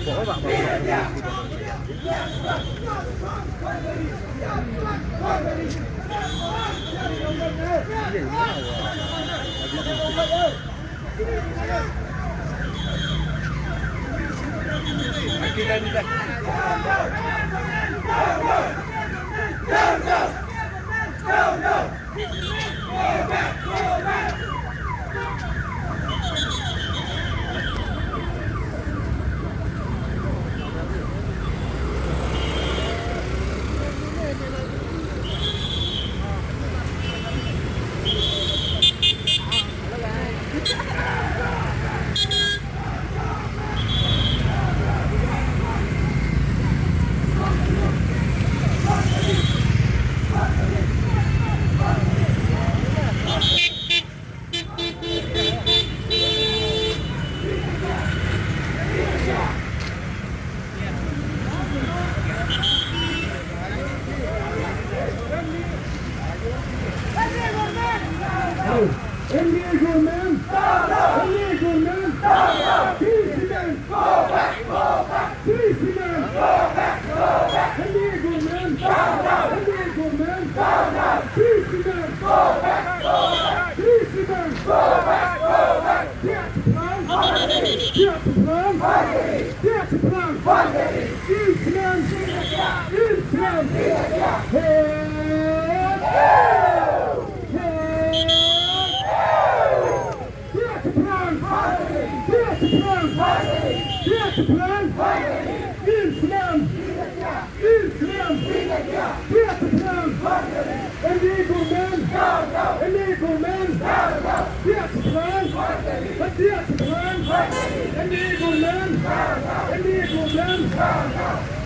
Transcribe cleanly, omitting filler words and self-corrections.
Bỏ các bạn vào. Cái gì nữa nào đi đây đi đây. Illegal men! Illegal men! Peace men! Peace men! Illegal men! Illegal men! Peace men! Peace men! Plan! Peace men! Illegal men!